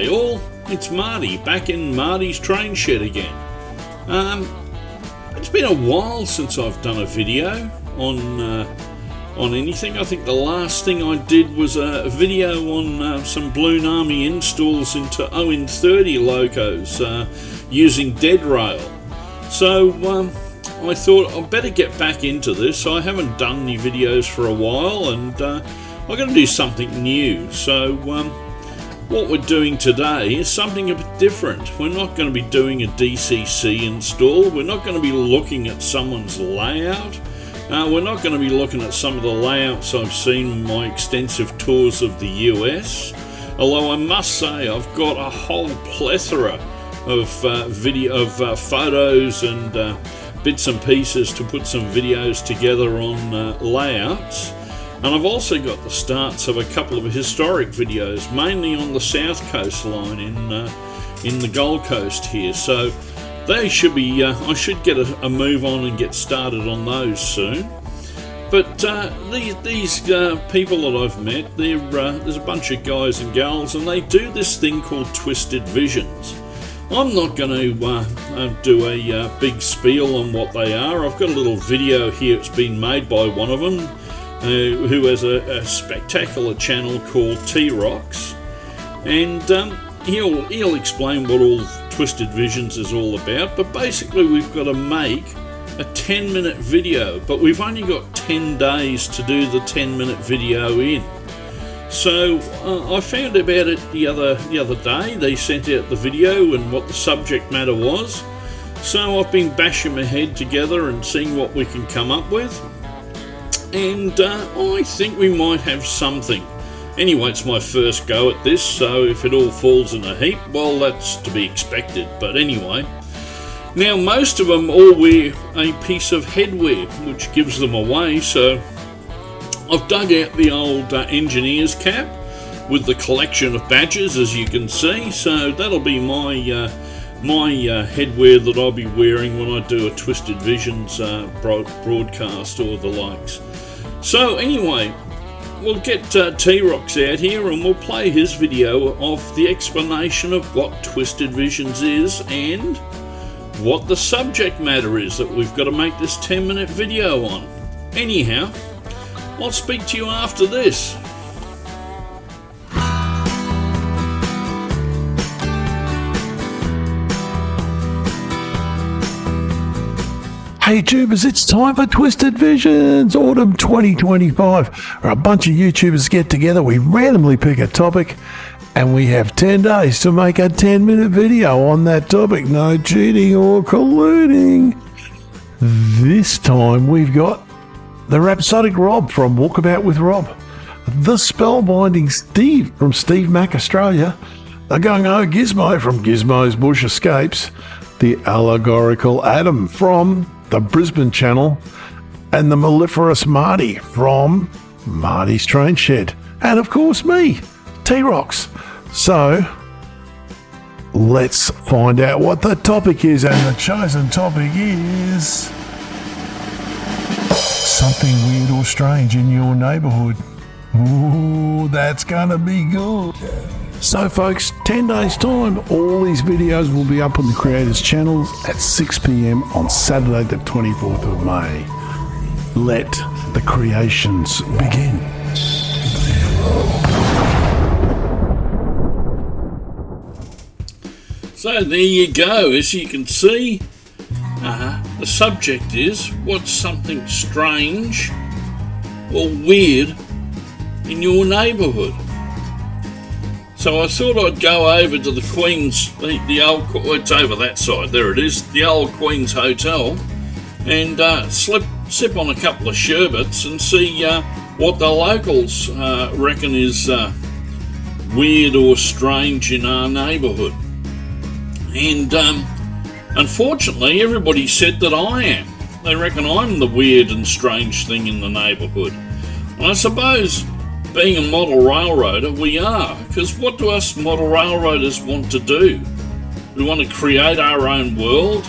G'day all, it's Marty back in Marty's train shed again. It's been a while since I've done a video on anything. I think the last thing I did was a video on some Balloon Army installs into ON30 locos using dead rail. So I thought I'd better get back into this. I haven't done any videos for a while and I'm going to do something new. So what we're doing today is something a bit different. We're not going to be doing a DCC install. We're not going to be looking at someone's layout. We're not going to be looking at some of the layouts I've seen in my extensive tours of the US. Although I must say I've got a whole plethora of photos and bits and pieces to put some videos together on layouts. And I've also got the starts of a couple of historic videos, mainly on the south coastline in the Gold Coast here. So they should be, I should get a move on and get started on those soon. But these people that I've met, there's a bunch of guys and gals, and they do this thing called Twisted Visions. I'm not going to do a big spiel on what they are. I've got a little video here. It's been made by one of them, who has a spectacular channel called T-Rocks, and he'll explain what all Twisted Visions is all about. But basically we've got to make a 10-minute video, but we've only got 10 days to do the 10-minute video in. So I found about it the other day. They sent out the video and what the subject matter was. So I've been bashing my head together and seeing what we can come up with. And I think we might have something. Anyway, it's my first go at this, so if it all falls in a heap, well, that's to be expected. But anyway, now most of them all wear a piece of headwear, which gives them away. So I've dug out the old engineer's cap with the collection of badges, as you can see. So that'll be my headwear that I'll be wearing when I do a Twisted Visions broadcast or the likes. So anyway, we'll get T-Rocks out here and we'll play his video of the explanation of what Twisted Visions is and what the subject matter is that we've got to make this 10-minute video on. Anyhow, I'll speak to you after this. Hey tubers, it's time for Twisted Visions Autumn 2025, where a bunch of YouTubers get together, we randomly pick a topic, and we have 10 days to make a 10-minute video on that topic. No cheating or colluding. This time we've got the Rhapsodic Rob from Walkabout with Rob, the Spellbinding Steve from Steve Mac Australia, the Gung-Ho Gizmo from Gizmo's Bush Escapes, the Allegorical Adam from the Brisbane channel, and the Mellifluous Marty from Marty's Train Shed, and of course me, T-Rocks. So let's find out what the topic is, and the chosen topic is something weird or strange in your neighbourhood. Ooh, that's gonna be good. So folks, 10 days time, all these videos will be up on the creators channel at 6 p.m. on Saturday the 24th of May. Let the creations begin. So there you go. As you can see, the subject is what's something strange or weird in your neighbourhood. So I thought I'd go over to the Queen's, the old, it's over that side, there it is, the old Queen's Hotel, and sip on a couple of sherbets and see what the locals reckon is weird or strange in our neighbourhood. And unfortunately, everybody said that I am. They reckon I'm the weird and strange thing in the neighbourhood. And I suppose, being a model railroader, we are, because what do us model railroaders want to do? We want to create our own world.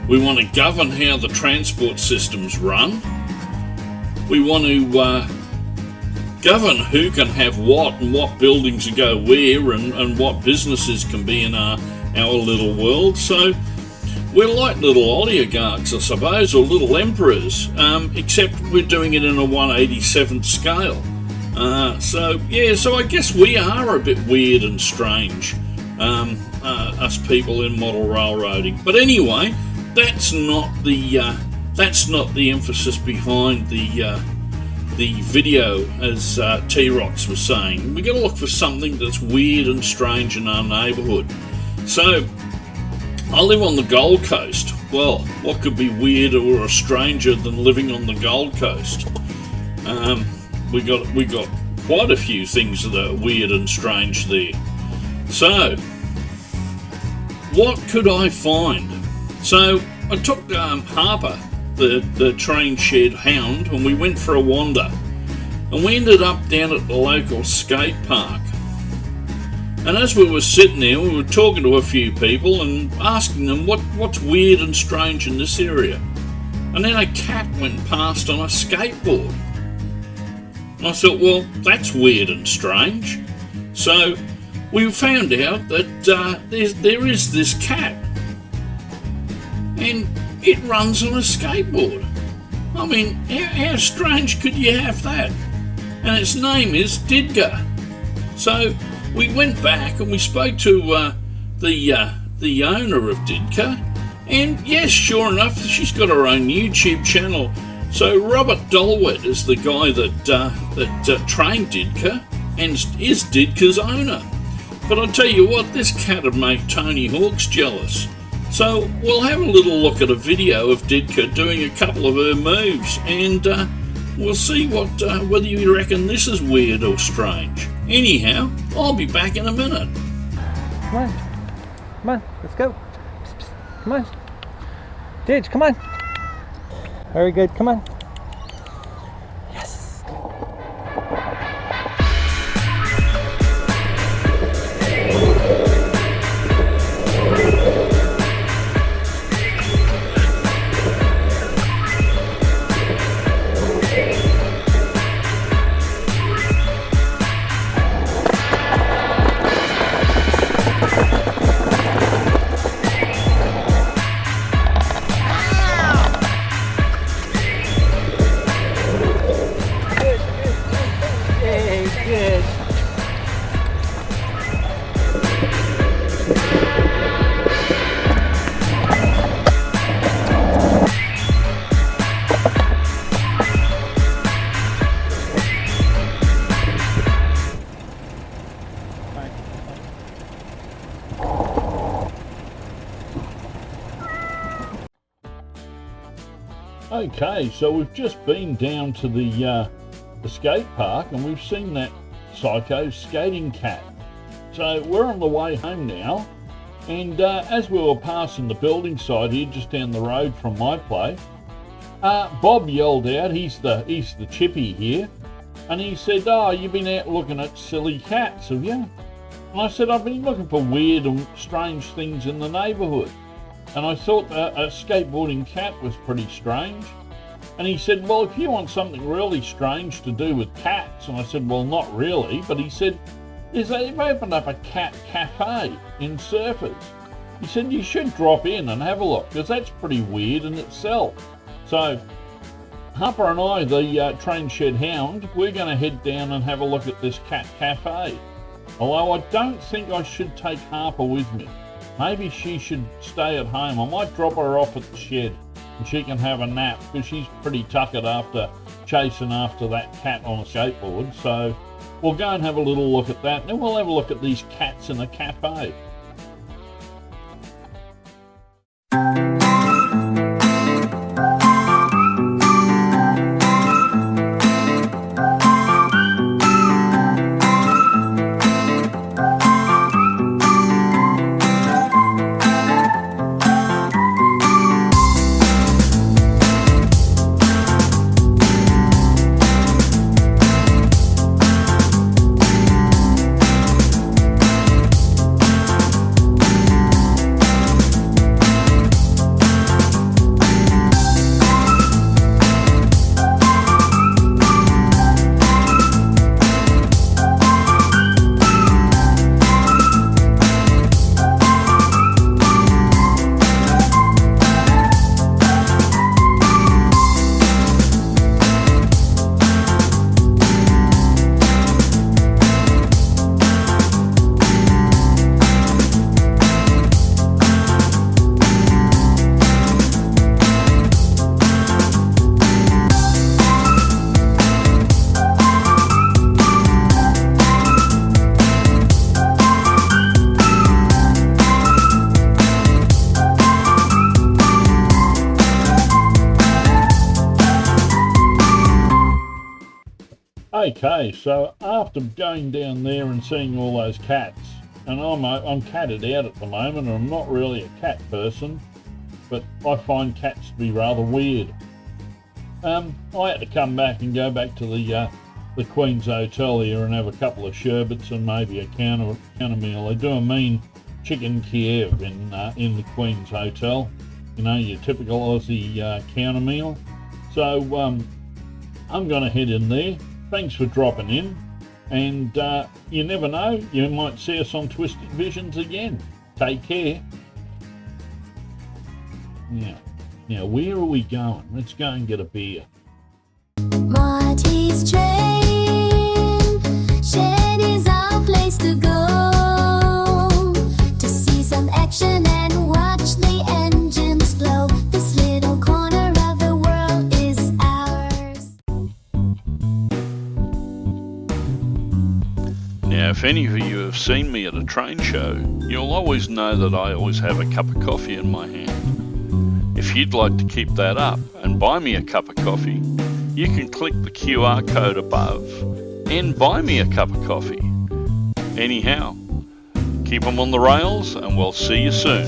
We want to govern how the transport systems run. We want to govern who can have what and what buildings go where and what businesses can be in our little world. So we're like little oligarchs, I suppose, or little emperors, except we're doing it in a 1/87th scale. So I guess we are a bit weird and strange, us people in model railroading. But anyway, that's not the emphasis behind the video, as T-Rox was saying. We got to look for something that's weird and strange in our neighbourhood. So I live on the Gold Coast. Well, what could be weirder or stranger than living on the Gold Coast? We got quite a few things that are weird and strange there. So, what could I find? So, I took Harper, the train shed hound, and we went for a wander. And we ended up down at the local skate park. And as we were sitting there, we were talking to a few people and asking them what's weird and strange in this area. And then a cat went past on a skateboard. And I thought, well, that's weird and strange. So we found out that there is this cat, and it runs on a skateboard. I mean, how strange could you have that? And its name is Didka. So we went back and we spoke to the owner of Didka, and yes, sure enough, she's got her own YouTube channel. So Robert Dolwet is the guy that trained Didka and is Didka's owner. But I tell you what, this cat would make Tony Hawk's jealous. So we'll have a little look at a video of Didka doing a couple of her moves, and we'll see whether you reckon this is weird or strange. Anyhow, I'll be back in a minute. Come on, let's go. Come on. Didge, come on. Very good, come on. Yes. Okay, so we've just been down to the skate park and we've seen that psycho skating cat. So we're on the way home now, and as we were passing the building site here just down the road from my place, Bob yelled out, he's the chippy here, and he said, "Oh, you've been out looking at silly cats, have you?" And I said, "I've been looking for weird and strange things in the neighbourhood." And I thought a skateboarding cat was pretty strange. And he said, "Well, if you want something really strange to do with cats," and I said, "Well, not really," but he said, "They've opened up a cat cafe in Surfers." He said, "You should drop in and have a look, because that's pretty weird in itself." So Harper and I, the train shed hound, we're going to head down and have a look at this cat cafe. Although I don't think I should take Harper with me. Maybe she should stay at home. I might drop her off at the shed and she can have a nap, because she's pretty tuckered after chasing after that cat on a skateboard. So we'll go and have a little look at that, and then we'll have a look at these cats in a cafe. Okay, so after going down there and seeing all those cats, and I'm catted out at the moment, and I'm not really a cat person, but I find cats to be rather weird. I had to come back and go back to the Queen's Hotel here and have a couple of sherbets and maybe a counter meal. They do a mean chicken Kiev in the Queen's Hotel, you know, your typical Aussie counter meal. So I'm going to head in there. Thanks for dropping in, and you never know, you might see us on Twisted Visions again. Take care. Now where are we going? Let's go and get a beer. Marty's train, Shed is our place to go, to see some action and watch the engines blow. This little corner of the world is ours. Now, if any of you have seen me at a train show, you'll always know that I always have a cup of coffee in my hand. If you'd like to keep that up and buy me a cup of coffee, you can click the QR code above and buy me a cup of coffee. Anyhow, keep them on the rails and we'll see you soon.